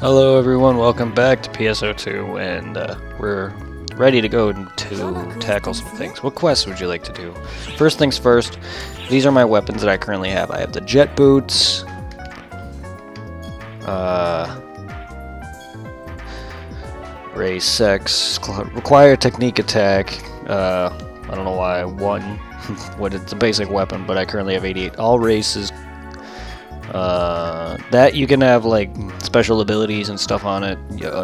Hello everyone, welcome back to PSO2, and we're ready to go to tackle some things. What quests would you like to do? First things first, these are my weapons that I currently have. I have the jet boots, Ray 6, require technique attack, I don't know why, 1, what it's a basic weapon, but I currently have 88, all races. That you can have like special abilities and stuff on it.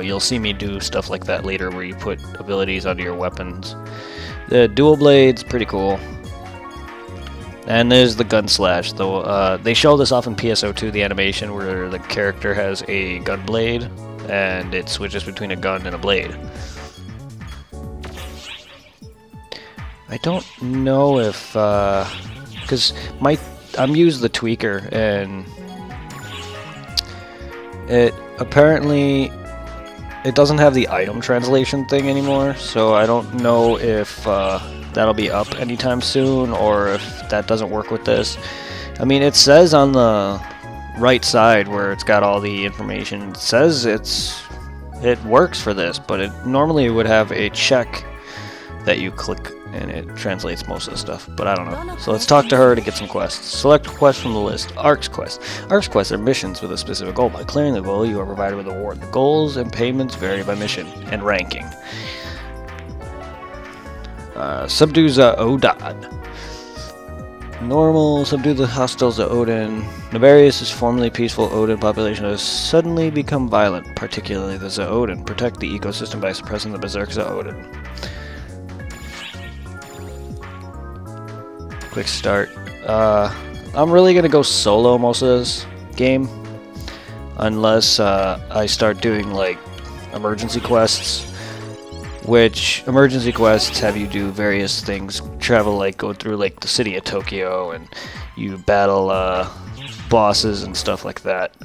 You'll see me do stuff like that later where you put abilities onto your weapons. The dual blades, pretty cool. And there's the gun slash, though. They show this off in PSO2, the animation where the character has a gun blade and it switches between a gun and a blade. I don't know if, because I'm using the tweaker, and it doesn't have the item translation thing anymore, so I don't know if that'll be up anytime soon, or if that doesn't work with this. I mean, it says on the right side where it's got all the information, it says it works for this, but it normally would have a check that you click and it translates most of the stuff, but I don't know. So let's talk to her to get some quests. Select a quest from the list. Arcs quest. Arcs quests are missions with a specific goal. By clearing the goal, you are provided with a reward. The goals and payments vary by mission and ranking. Subdue Odad. Normal, subdue the hostile Odin. Nefarious is formerly peaceful. Odin population has suddenly become violent, particularly the Odin. Protect the ecosystem by suppressing the berserk Odin. Quick start. I'm really gonna go solo most of this game, unless I start doing like emergency quests, which emergency quests have you do various things, travel, like go through like the city of Tokyo, and you battle bosses and stuff like that.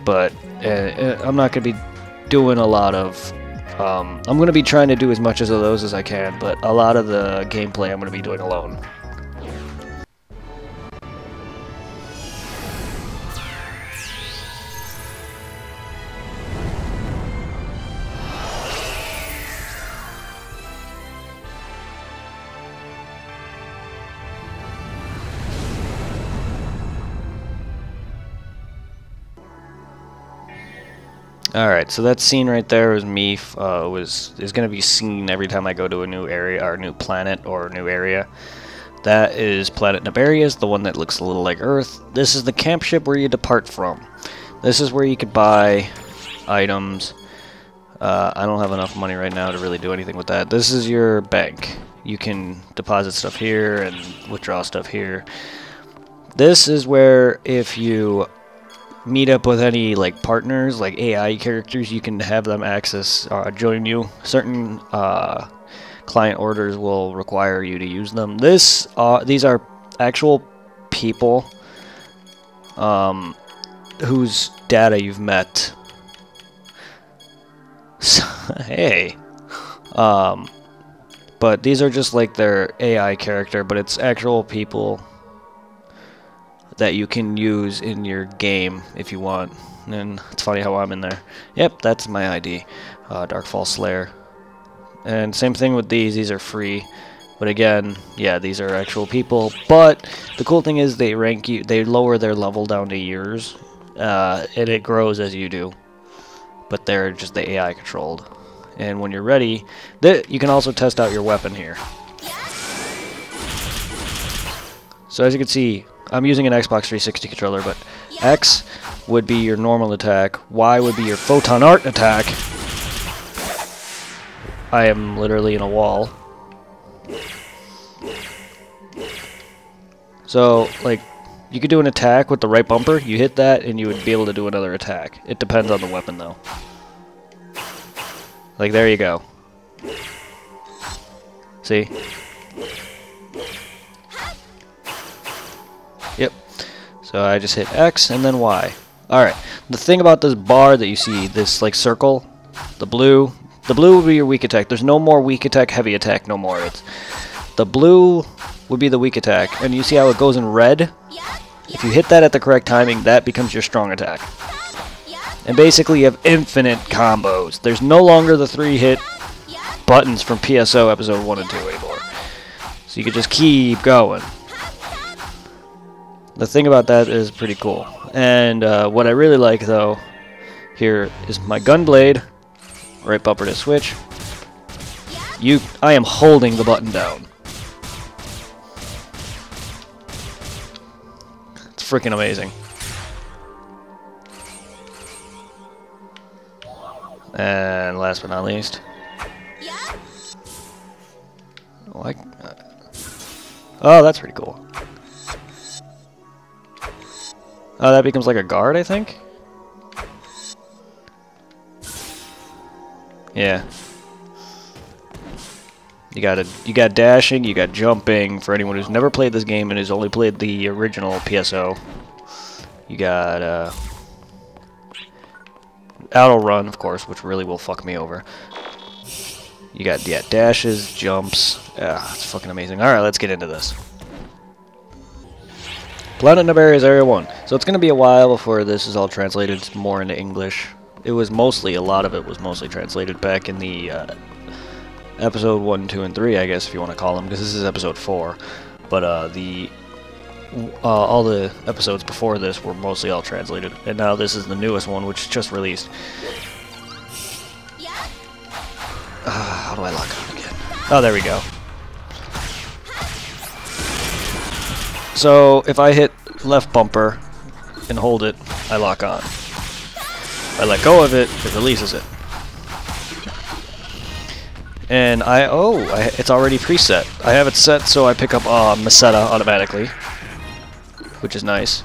But I'm not gonna be doing a lot of I'm gonna be trying to do as much of those as I can, but a lot of the gameplay I'm gonna be doing alone. Alright, so that scene right there was me, is going to be seen every time I go to a new area, or a new planet, or a new area. That is Planet Nefarious, the one that looks a little like Earth. This is the camp ship where you depart from. This is where you could buy items. I don't have enough money right now to really do anything with that. This is your bank. You can deposit stuff here and withdraw stuff here. This is where if you meet up with any like partners, like AI characters, you can have them access join you. Certain client orders will require you to use them. These are actual people whose data you've met. Hey, but these are just like their AI character, but it's actual people that you can use in your game if you want. And it's funny how I'm in there. Yep, that's my ID. Darkfall Slayer. And same thing with these are free. But again, yeah, these are actual people. But the cool thing is they rank you, they lower their level down to years. And it grows as you do. But they're just the AI controlled. And when you're ready, you can also test out your weapon here. So as you can see, I'm using an Xbox 360 controller, but X would be your normal attack, Y would be your photon art attack. I am literally in a wall. So, like, you could do an attack with the right bumper, you hit that, and you would be able to do another attack. It depends on the weapon, though. Like, there you go. See? Yep. So I just hit X and then Y. Alright. The thing about this bar that you see, this like circle, the blue would be your weak attack. There's no more weak attack, heavy attack, no more. It's the blue would be the weak attack. And you see how it goes in red? If you hit that at the correct timing, that becomes your strong attack. And basically you have infinite combos. There's no longer the 3-hit buttons from PSO episode 1 and 2 anymore. So you can just keep going. The thing about that is pretty cool. And what I really like though, here is my gun blade. Right bumper to switch. I am holding the button down. It's freaking amazing. And last but not least. Oh, that's pretty cool. Oh, that becomes like a guard, I think? Yeah. You got dashing, you got jumping for anyone who's never played this game and has only played the original PSO. You got auto run, of course, which really will fuck me over. You got dashes, jumps. It's fucking amazing. Alright, let's get into this. Planet Nibaria's Area 1. So it's going to be a while before this is all translated more into English. It was mostly, a lot of it was mostly translated back in the episode 1, 2, and 3, I guess, if you want to call them, because this is episode 4. But all the episodes before this were mostly all translated. And now this is the newest one, which just released. How do I lock on again? Oh, there we go. So, if I hit left bumper and hold it, I lock on. If I let go of it, it releases it. And it's already preset. I have it set so I pick up Meseta automatically, which is nice.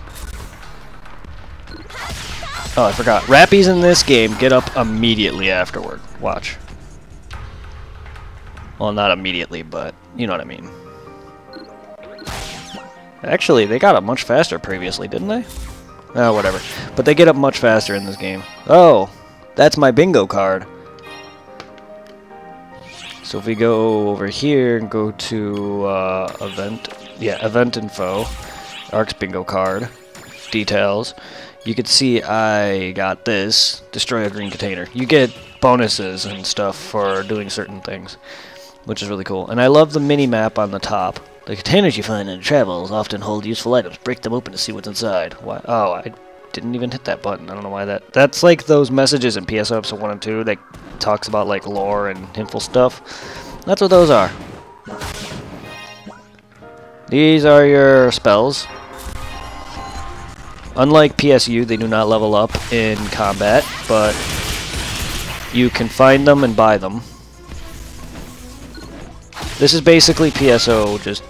Oh, I forgot. Rappies in this game get up immediately afterward. Watch. Well, not immediately, but you know what I mean. Actually, they got up much faster previously, didn't they? Oh, whatever. But they get up much faster in this game. Oh, that's my bingo card. So if we go over here and go to event info, Ark's bingo card, details, you can see I got this, destroy a green container. You get bonuses and stuff for doing certain things, which is really cool. And I love the mini-map on the top. The containers you find in travels often hold useful items. Break them open to see what's inside. Why? Oh, I didn't even hit that button. I don't know why that... That's like those messages in PSO episode 1 and 2 that talks about like lore and info stuff. That's what those are. These are your spells. Unlike PSU, they do not level up in combat, but you can find them and buy them. This is basically PSO, just...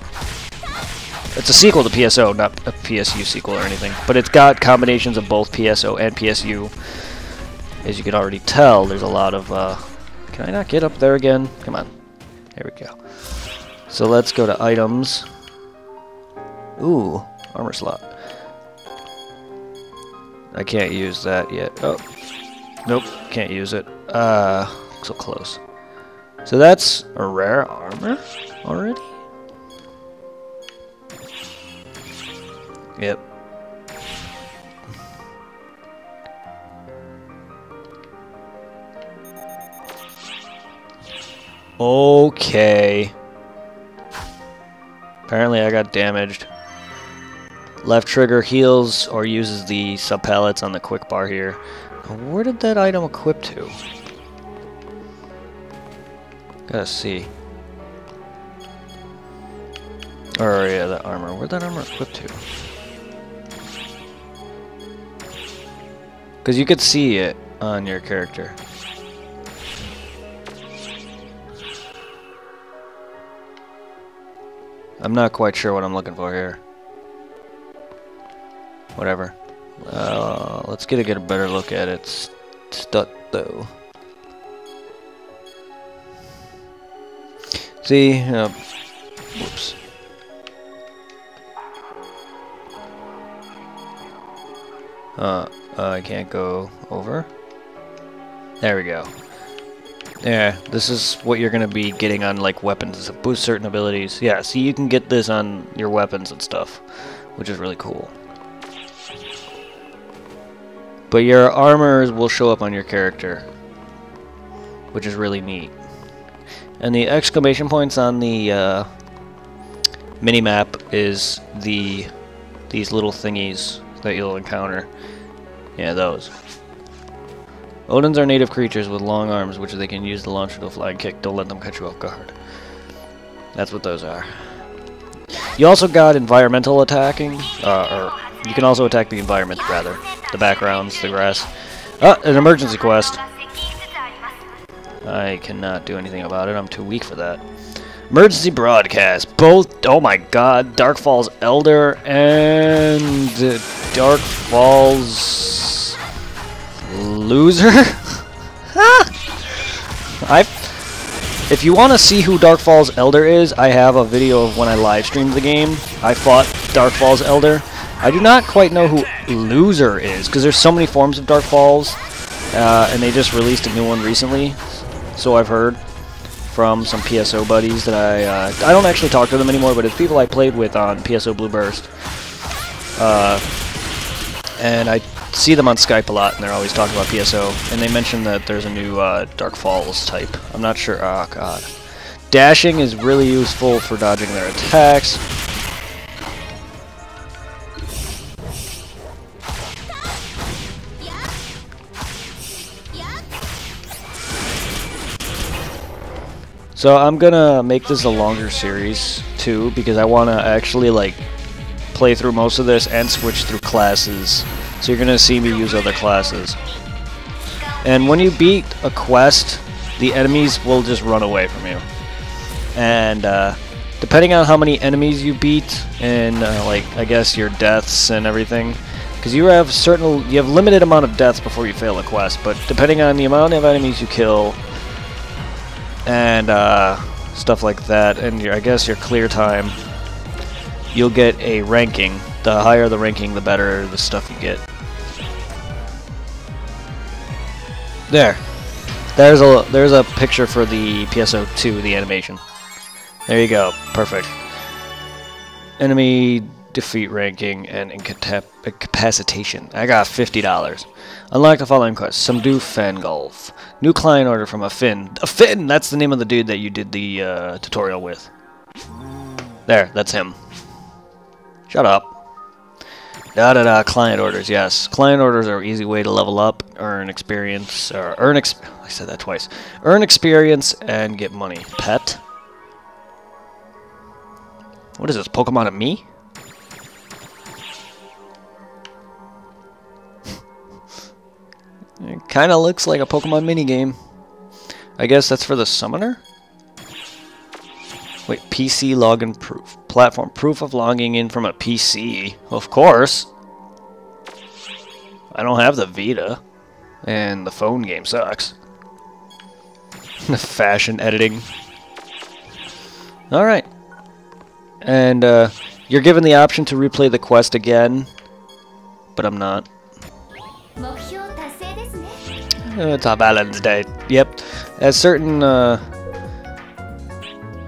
It's a sequel to PSO, not a PSU sequel or anything. But it's got combinations of both PSO and PSU. As you can already tell, there's a lot of... Can I not get up there again? Come on. There we go. So let's go to items. Ooh, armor slot. I can't use that yet. Oh. Nope, can't use it. So close. So that's a rare armor already? Yep. Okay. Apparently I got damaged. Left trigger heals or uses the sub-pallets on the quick bar here. Where did that item equip to? Gotta see. Or yeah, that armor. Where'd that armor equip to? Because you could see it on your character. I'm not quite sure what I'm looking for here. Whatever. Let's get a better look at its stat though. See, whoops. I can't go over. There we go. Yeah, this is what you're gonna be getting on like weapons. Boost certain abilities. Yeah, see, you can get this on your weapons and stuff, which is really cool. But your armors will show up on your character, which is really neat. And the exclamation points on the mini-map is these little thingies that you'll encounter. Yeah, those. Odins are native creatures with long arms, which they can use to launch into a flying kick. Don't let them catch you off guard. That's what those are. You also got environmental attacking, or you can also attack the environment, rather. The backgrounds, the grass. Ah, an emergency quest. I cannot do anything about it. I'm too weak for that. Emergency broadcast. Both, oh my god, Dark Falls Elder and Dark Falls Loser? If you want to see who Dark Falls Elder is, I have a video of when I live streamed the game. I fought Dark Falls Elder. I do not quite know who Loser is, because there's so many forms of Dark Falls, and they just released a new one recently, so I've heard from some PSO buddies that I don't actually talk to them anymore, but it's people I played with on PSO Blue Burst. And I see them on Skype a lot, and they're always talking about PSO, and they mentioned that there's a new Dark Falls type. I'm not sure. Oh god. Dashing is really useful for dodging their attacks. So I'm gonna make this a longer series too, because I want to actually like play through most of this and switch through classes. So you're gonna see me use other classes. And when you beat a quest, the enemies will just run away from you. And depending on how many enemies you beat, and like I guess your deaths and everything, because you have limited amount of deaths before you fail a quest. But depending on the amount of enemies you kill, and stuff like that, and I guess your clear time, you'll get a ranking. The higher the ranking, the better the stuff you get. There's a picture for the PSO2, the animation. There you go, perfect. Enemy defeat ranking and incapacitation. I got $50. Unlock the following quests. Subdue Fangolf. New client order from a Finn. A Finn! That's the name of the dude that you did the tutorial with. There, that's him. Shut up. Client orders, yes. Client orders are an easy way to level up, earn experience, or I said that twice. Earn experience and get money. Pet? What is this, Pokemon of me? It kinda looks like a Pokemon minigame. I guess that's for the summoner? Wait, PC login proof. Platform proof of logging in from a PC. Of course. I don't have the Vita. And the phone game sucks. The fashion editing. Alright. And you're given the option to replay the quest again. But I'm not. It's on Valentine's Day. Yep. As certain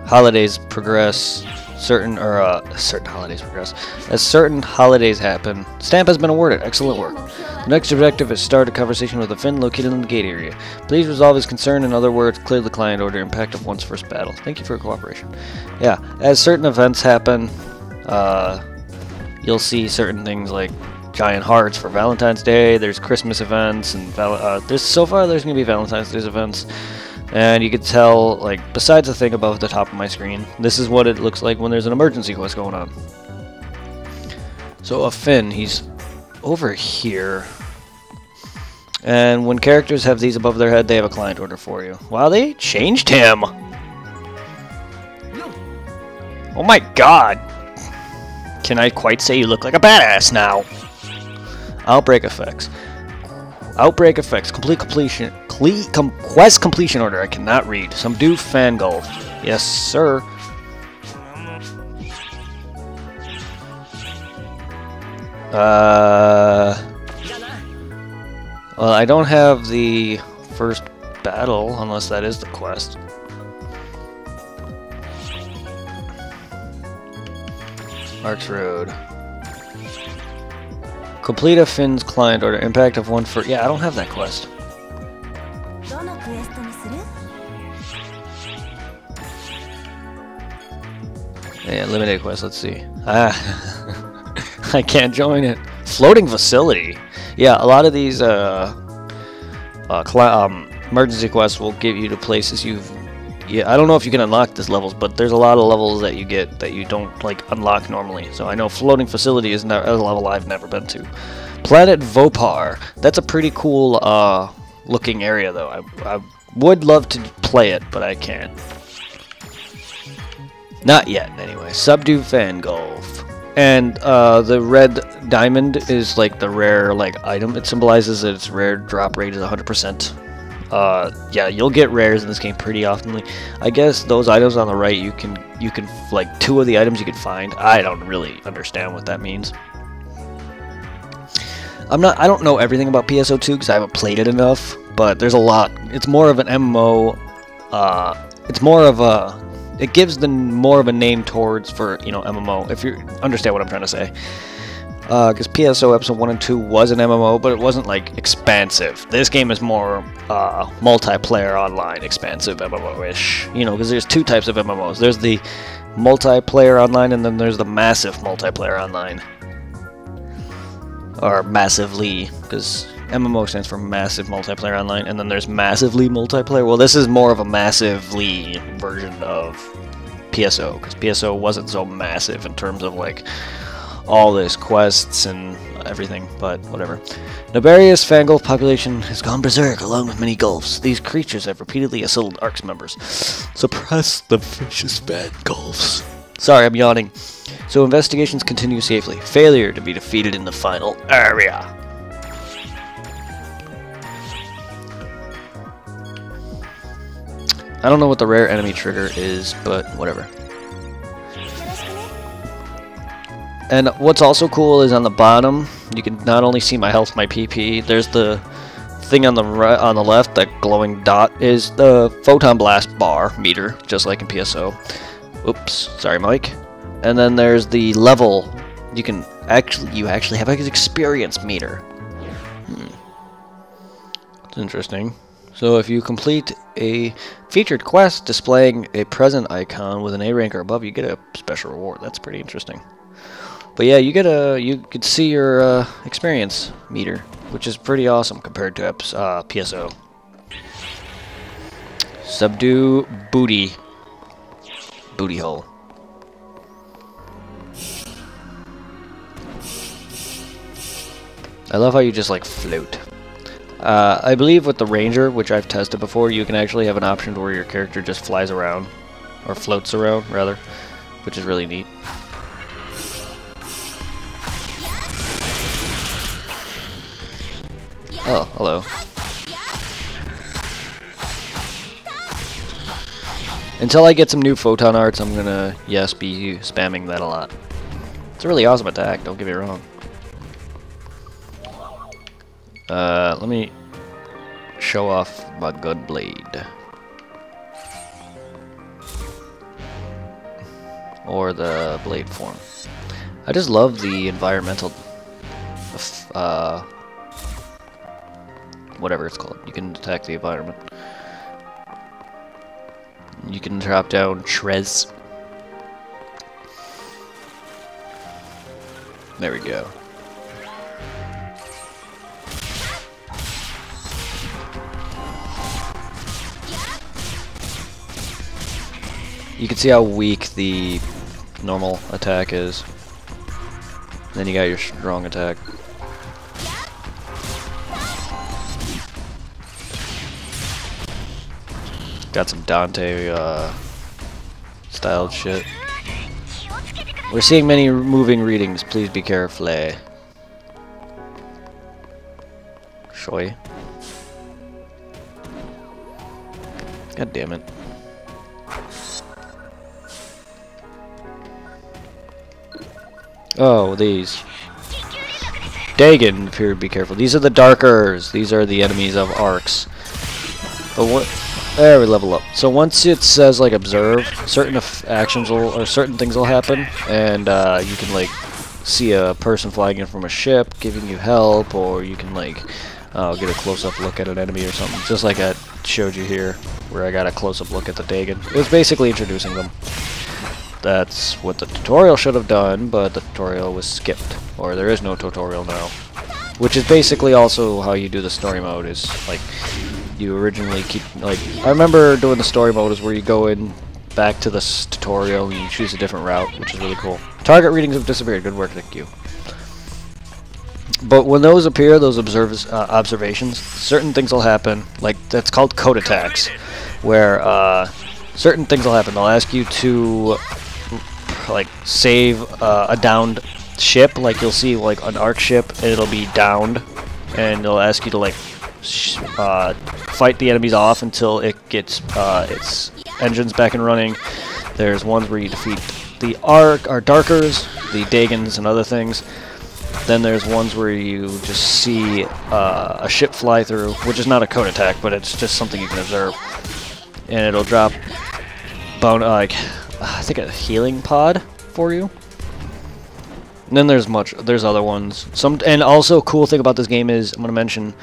holidays progress, certain holidays progress. As certain holidays happen, stamp has been awarded. Excellent work. The next objective is start a conversation with a Finn located in the gate area. Please resolve his concern. In other words, clear the client order. Impact of one's first battle. Thank you for your cooperation. Yeah. As certain events happen, you'll see certain things like giant hearts for Valentine's Day. There's Christmas events, and so far there's gonna be Valentine's Day events, and you can tell, like, besides the thing above the top of my screen, this is what it looks like when there's an emergency quest going on. So a Finn, he's over here, and when characters have these above their head, they have a client order for you. Wow, they changed him. Oh my god. Can I quite say you look like a badass now? Outbreak effects. Outbreak effects. Complete completion. Quest completion order. I cannot read. Subdue Fangolf. Yes, sir. Well, I don't have the first battle, unless that is the quest. Arch Road. Complete a Finn's client order. Impact of 1 for... Yeah, I don't have that quest. Yeah, limited quest, let's see. Ah, I can't join it. Floating facility. Yeah, a lot of these emergency quests will give you to places you've... Yeah, I don't know if you can unlock these levels, but there's a lot of levels that you get that you don't like unlock normally. So I know floating facility is a level I've never been to. Planet Vopar. That's a pretty cool looking area, though. I would love to play it, but I can't. Not yet, anyway. Subdue Fangolf. And the red diamond is like the rare item. It symbolizes that its rare drop rate is 100%. Yeah, you'll get rares in this game pretty often. I guess those items on the right, you can like 2 of the items you can find. I don't really understand what that means. I don't know everything about PSO2 because I haven't played it enough, but there's a lot. It's more of an MMO. It's more of a... It gives more of a name towards for, you know, MMO, if you understand what I'm trying to say. Because PSO Episode 1 and 2 was an MMO, but it wasn't, like, expansive. This game is more multiplayer online expansive MMO-ish. You know, because there's 2 types of MMOs. There's the multiplayer online, and then there's the massive multiplayer online. Or massively, because MMO stands for massive multiplayer online, and then there's massively multiplayer. Well, this is more of a massively version of PSO, because PSO wasn't so massive in terms of, like, all this quests and everything, but whatever. Nibaria's Fangolf population has gone berserk along with many Gulfs. These creatures have repeatedly assaulted ARX members. Suppress the vicious Fangolfs. Sorry, I'm yawning. So investigations continue safely. Failure to be defeated in the final area. I don't know what the rare enemy trigger is, but whatever. And what's also cool is on the bottom, you can not only see my health, my PP. There's the thing on the left, that glowing dot is the photon blast bar meter, just like in PSO. Oops, sorry, Mike. And then there's the level. You actually have an experience meter. That's interesting. So if you complete a featured quest displaying a present icon with an A rank or above, you get a special reward. That's pretty interesting. But yeah, you could see your experience meter, which is pretty awesome compared to PSO. Subdue booty hole. I love how you just like float. I believe with the Ranger, which I've tested before, you can actually have an option where your character just flies around, or floats around rather, which is really neat. Oh, hello. Until I get some new photon arts, I'm gonna, yes, be spamming that a lot. It's a really awesome attack, don't get me wrong. Let me show off my good blade. Or the blade form. I just love the environmental, whatever it's called. You can attack the environment. You can drop down Trez. There we go. You can see how weak the normal attack is. Then you got your strong attack. Got some Dante styled shit. We're seeing many moving readings. Please be careful. Shoy. God damn it. Oh, these. Dagon, appear to be careful. These are the Darkers. These are the enemies of ARX. But what? There, we level up. So once it says like observe, certain actions will, or certain things will happen, and you can like see a person flying in from a ship giving you help, or you can like get a close-up look at an enemy or something, just like I showed you here, where I got a close-up look at the Dagon. It was basically introducing them. That's what the tutorial should have done, but the tutorial was skipped, or there is no tutorial now. Which is basically also how you do the story mode, is like you originally keep, like, I remember doing the story mode is where you go in back to this tutorial and you choose a different route, which is really cool. Target readings have disappeared. Good work, thank you. But when those appear, those observations, certain things will happen. Like, that's called code attacks, where certain things will happen. They'll ask you to like save a downed ship. Like, you'll see like an arc ship and it'll be downed, and they'll ask you to like fight the enemies off until it gets its engines back and running. There's ones where you defeat the Darkers, the Dagons, and other things. Then there's ones where you just see a ship fly through, which is not a code attack, but it's just something you can observe, and it'll drop I think a healing pod for you. And then there's other ones. And also, cool thing about this game is, I'm gonna mention,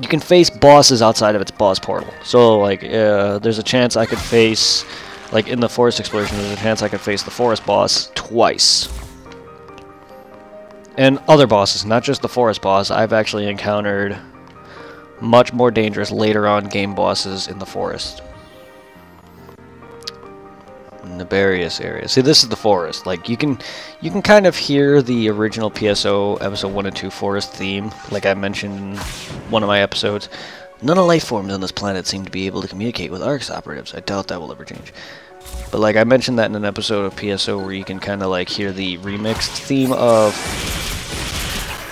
you can face bosses outside of its boss portal. So like, there's a chance I could face, like in the forest exploration, there's a chance I could face the forest boss twice. And other bosses, not just the forest boss. I've actually encountered much more dangerous later on game bosses in the forest. Nefarious area. See, this is the forest. Like, you can kind of hear the original PSO episode 1 and 2 forest theme, like I mentioned in one of my episodes. None of life forms on this planet seem to be able to communicate with ARX operatives. I doubt that will ever change. But like I mentioned that in an episode of PSO where you can kind of like hear the remixed theme of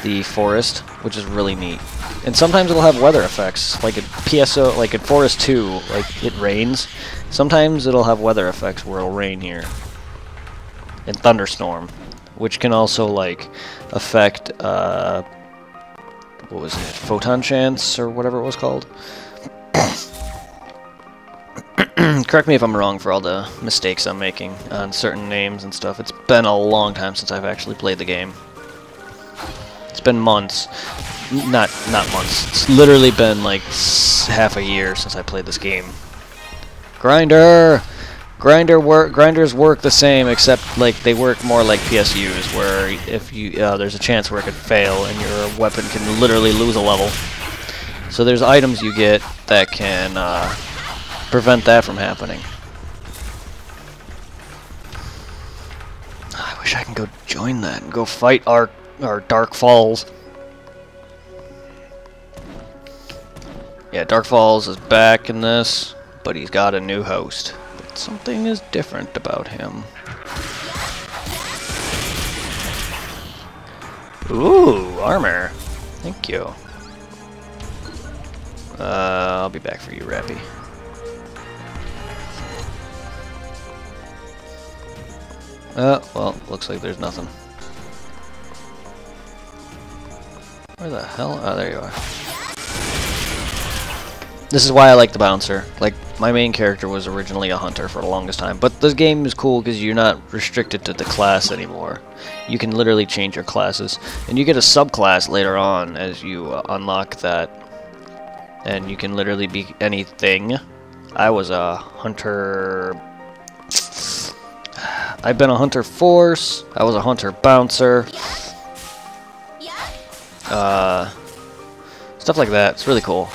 the forest, which is really neat. And sometimes it'll have weather effects, like in PSO, like in Forest 2, like it rains. Sometimes it'll have weather effects where it'll rain here. And thunderstorm, which can also like affect what was it? Photon chance or whatever it was called. Correct me if I'm wrong for all the mistakes I'm making on certain names and stuff. It's been a long time since I've actually played the game. It's been months. Not months. It's literally been like half a year since I played this game. Grinders work the same, except like they work more like PSUs, where if you there's a chance where it could fail and your weapon can literally lose a level. So there's items you get that can prevent that from happening. I wish I can go join that and go fight our Dark Falls. Yeah, Dark Falls is back in this, but he's got a new host. But something is different about him. Ooh, armor. Thank you. I'll be back for you, Rappy. Well, looks like there's nothing. Where the hell? Oh, there you are. This is why I like the bouncer. Like, my main character was originally a hunter for the longest time, but this game is cool because you're not restricted to the class anymore. You can literally change your classes, and you get a subclass later on as you unlock that, and you can literally be anything. I was a hunter. I've been a hunter force. I was a hunter bouncer. Stuff like that. It's really cool.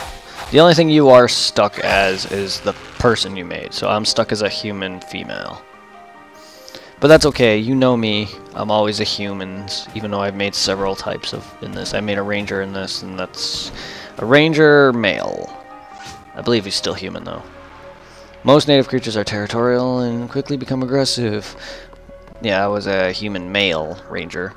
The only thing you are stuck as is the person you made. So I'm stuck as a human female. But that's okay. You know me. I'm always a human, even though I've made several types of in this. I made a ranger in this, and that's a ranger male. I believe he's still human, though. Most native creatures are territorial and quickly become aggressive. Yeah, I was a human male ranger.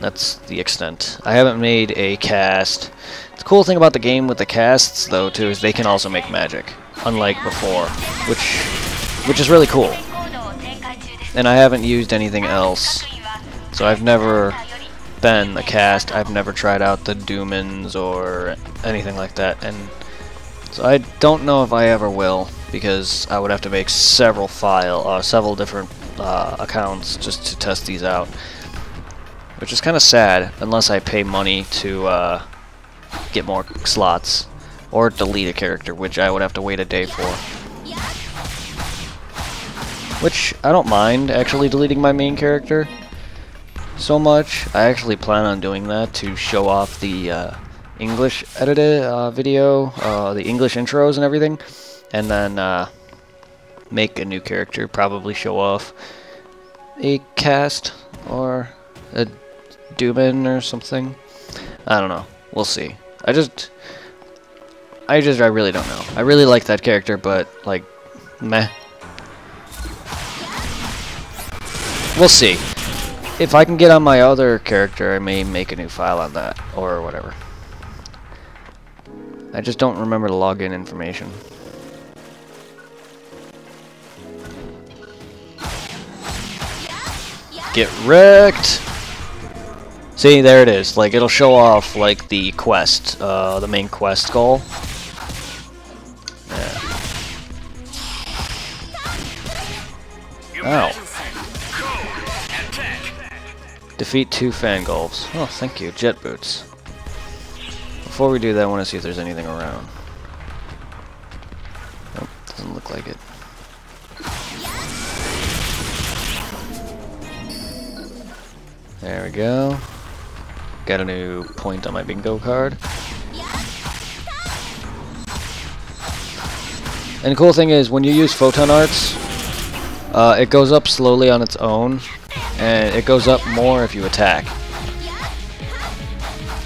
That's the extent. I haven't made a cast. The cool thing about the game with the casts, though, too, is they can also make magic, unlike before, which is really cool. And I haven't used anything else, so I've never been a cast. I've never tried out the Doomans or anything like that, and so I don't know if I ever will, because I would have to make several different accounts just to test these out, which is kind of sad unless I pay money to get more slots or delete a character, which I would have to wait a day for. Which I don't mind actually deleting my main character so much. I actually plan on doing that to show off the English edited video, the English intros and everything, and then make a new character, probably show off a cast or a Doomin or something. I don't know. We'll see. I really don't know. I really like that character, but like, meh. We'll see. If I can get on my other character, I may make a new file on that or whatever. I just don't remember the login information. Get wrecked! See, there it is. Like, it'll show off, like, the quest, the main quest goal. Yeah. Ow. Defeat 2 fangolfs. Oh, thank you. Jet boots. Before we do that, I want to see if there's anything around. Nope, doesn't look like it. There we go. Got a new point on my bingo card. And the cool thing is, when you use photon arts, it goes up slowly on its own, and it goes up more if you attack.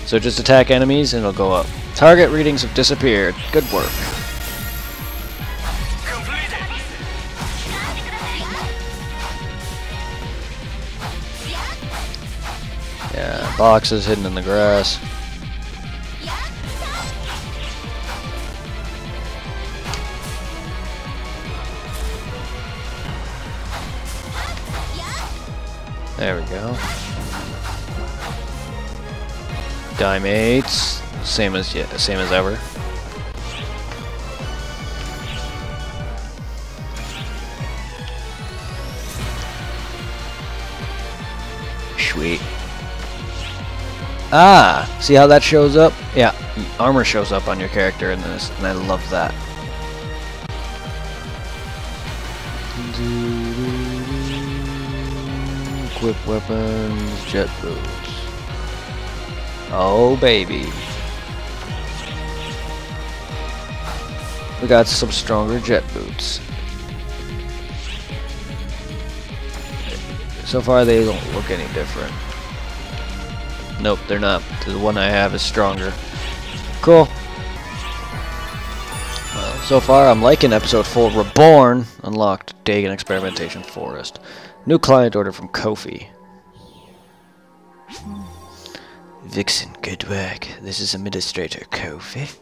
So just attack enemies and it'll go up. Target readings have disappeared. Good work. Yeah, boxes hidden in the grass. There we go. Dimates, same as ever. Sweet. Ah, see how that shows up? Yeah, armor shows up on your character in this, and I love that. Equip weapons, jet boots. Oh baby. We got some stronger jet boots. So far they don't look any different. Nope, they're not. The one I have is stronger. Cool. Well, so far I'm liking episode 4. Reborn. Unlocked. Dagon Experimentation Forest. New client order from Kofi. Vixen, good work. This is Administrator Kofi.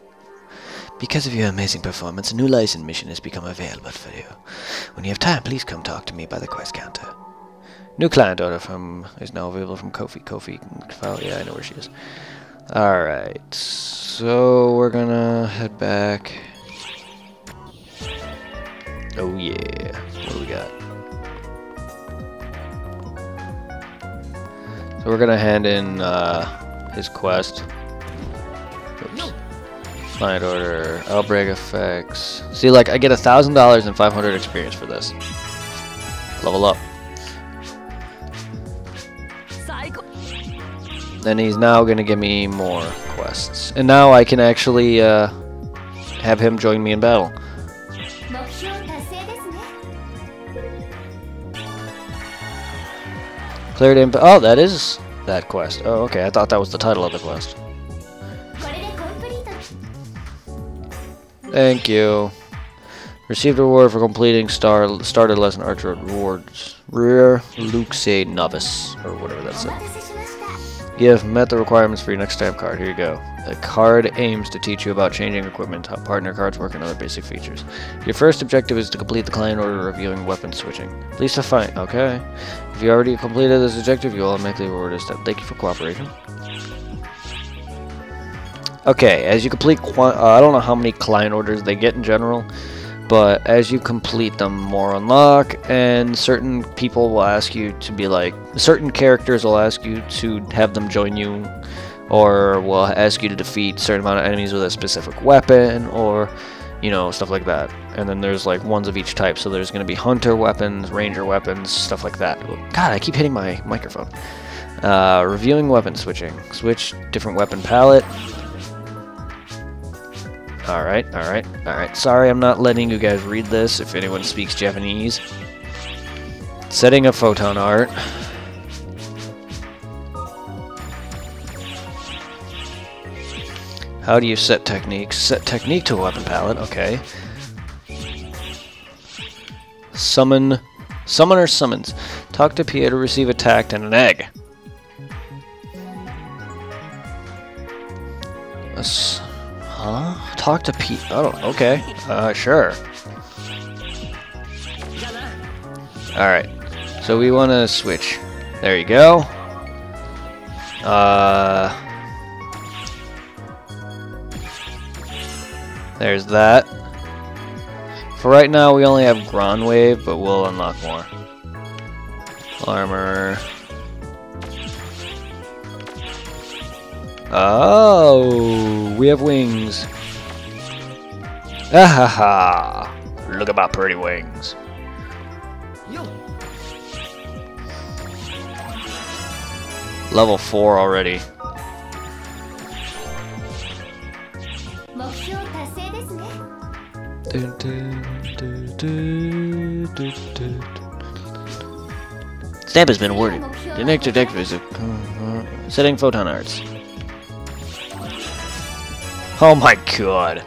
Because of your amazing performance, a new license mission has become available for you. When you have time, please come talk to me by the quest counter. New client order is now available from Kofi. Kofi file, yeah, I know where she is. Alright, so we're gonna head back. Oh yeah, what do we got? So we're gonna hand in his quest. Oops. Client order, outbreak effects. See, like, I get $1,000 and 500 experience for this. Level up. Then he's now gonna give me more quests, and now I can actually have him join me in battle. Cleared imp. Oh, that is that quest. Oh, okay. I thought that was the title of the quest. Thank you. Received a reward for completing starter lesson archer rewards. Rare Luxe Novice, or whatever that said. You have met the requirements for your next stamp card. Here you go. The card aims to teach you about changing equipment, how partner cards work, and other basic features. Your first objective is to complete the client order reviewing weapon switching. Please define. Okay. If you already completed this objective, you will automatically reward a step. Thank you for cooperation. Okay, as you complete, I don't know how many client orders they get in general, but as you complete them, more unlock, and certain people will ask you to be like, certain characters will ask you to have them join you, or will ask you to defeat a certain amount of enemies with a specific weapon, or, you know, stuff like that. And then there's like ones of each type, so there's going to be hunter weapons, ranger weapons, stuff like that. God, I keep hitting my microphone. Reviewing weapon switching. Switch different weapon palette. Alright. Sorry, I'm not letting you guys read this if anyone speaks Japanese. Setting a photon art. How do you set techniques? Set technique to a weapon palette, okay. Summon. Summoner summons. Talk to Pia to receive attacked and an egg. Huh? Talk to Pete. Oh, okay. Sure. Alright. So we want to switch. There you go. There's that. For right now, we only have Ground Wave, but we'll unlock more. Armor. Oh, we have wings. Ahaha! Look at my pretty wings. Level 4 already. Stamp has been awarded. The next objective is setting photon arts. Oh my god.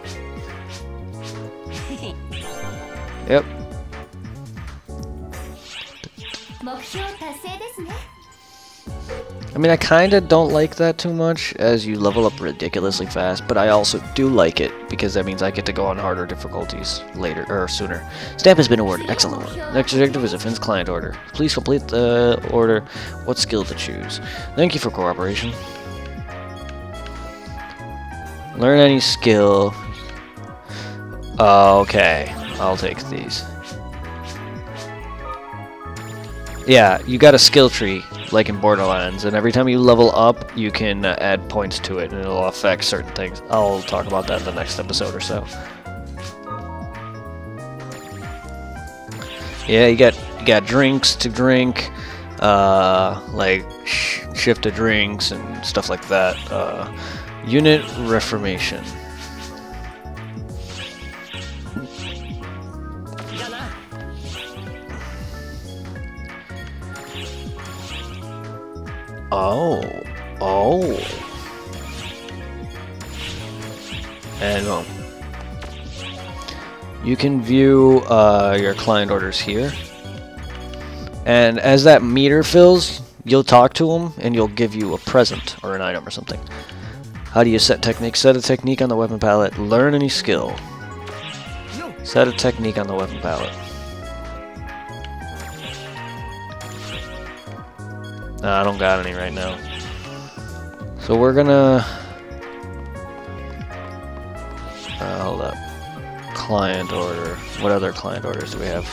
Yep. I mean, I kinda don't like that too much, as you level up ridiculously fast, but I also do like it, because that means I get to go on harder difficulties later, or sooner. Stamp has been awarded. Excellent one. Next objective is a Finn's client order. Please complete the order. What skill to choose? Thank you for cooperation. Learn any skill. Okay, I'll take these. Yeah, you got a skill tree, like in Borderlands, and every time you level up, you can add points to it, and it'll affect certain things. I'll talk about that in the next episode or so. Yeah, you got drinks to drink, like shift to drinks and stuff like that. Unit reformation. Oh. And boom. You can view your client orders here. And as that meter fills, you'll talk to him and you'll give you a present or an item or something. How do you set technique? Set a technique on the weapon palette. Learn any skill. Set a technique on the weapon palette. Nah, I don't got any right now. So we're gonna... hold up. Client order. What other client orders do we have?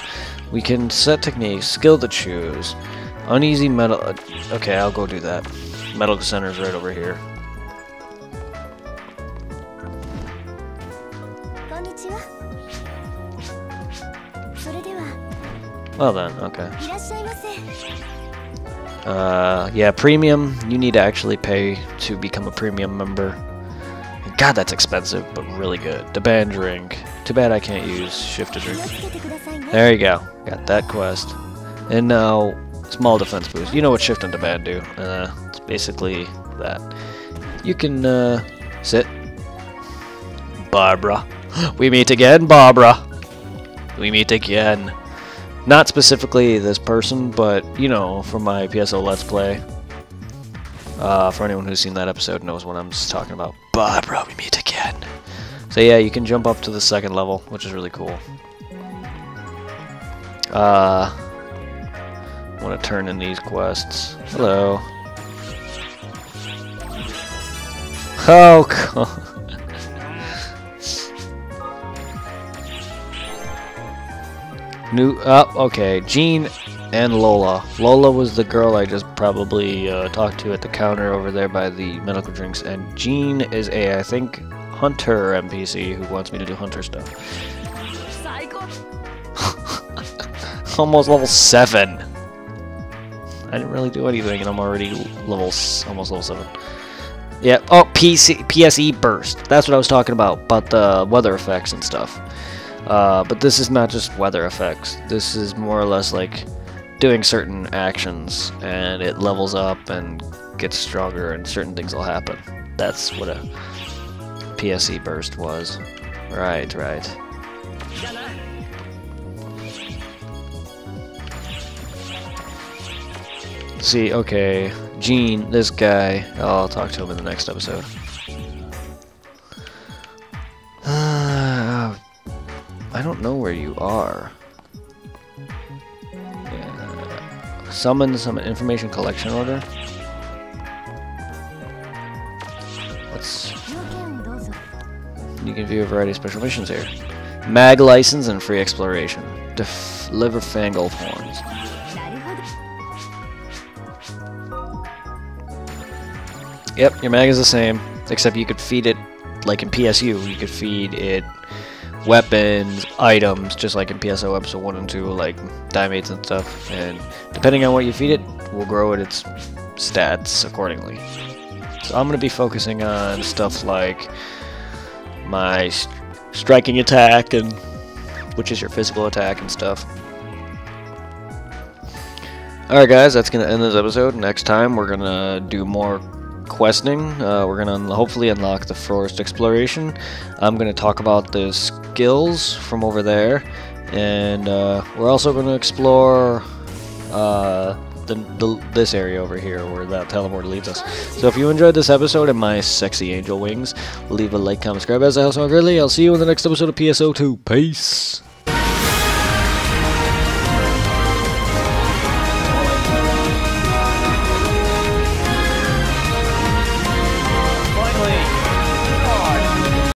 We can set technique. Skill to choose. Uneasy metal... okay, I'll go do that. Metal center's right over here. Well then, okay. Yeah, premium, you need to actually pay to become a premium member. God, that's expensive, but really good. The band drink. Too bad I can't use shift to drink. There you go. Got that quest. And now, small defense boost. You know what shift and demand do. It's basically that. You can, sit. Barbara. We meet again, Barbara. We meet again. Not specifically this person, but, you know, from my PSO Let's Play. For anyone who's seen that episode knows what I'm talking about. Barbara, we meet again. So yeah, you can jump up to the 2nd level, which is really cool. I want to turn in these quests. Hello. Oh, God. Okay, Jean and Lola. Lola was the girl I just probably talked to at the counter over there by the medical drinks, and Jean is I think, hunter NPC who wants me to do hunter stuff. Almost level 7. I didn't really do anything, and I'm already almost level 7. Yeah. Oh, PSE burst. That's what I was talking about the weather effects and stuff. But this is not just weather effects. This is more or less like doing certain actions, and it levels up and gets stronger, and certain things will happen. That's what a PSE burst was. Right. See, okay, Gene, this guy, I'll talk to him in the next episode. I don't know where you are. Yeah. Summon some information collection order. You can view a variety of special missions here. Mag license and free exploration. Deliver Fangolf horns. Yep, your mag is the same, except you could feed it, like in PSU, you could feed it weapons, items, just like in PSO episode 1 and 2, like dimates and stuff, and depending on what you feed it, will grow its stats accordingly. So I'm going to be focusing on stuff like my striking attack, and which is your physical attack and stuff. Alright guys, that's going to end this episode. Next time we're going to do more questing. We're going to hopefully unlock the forest exploration. I'm going to talk about the skills from over there, and we're also going to explore this area over here where that teleport leads us. So if you enjoyed this episode and my sexy angel wings, leave a like, comment, subscribe as I also greatly. I'll see you in the next episode of PSO2. Peace!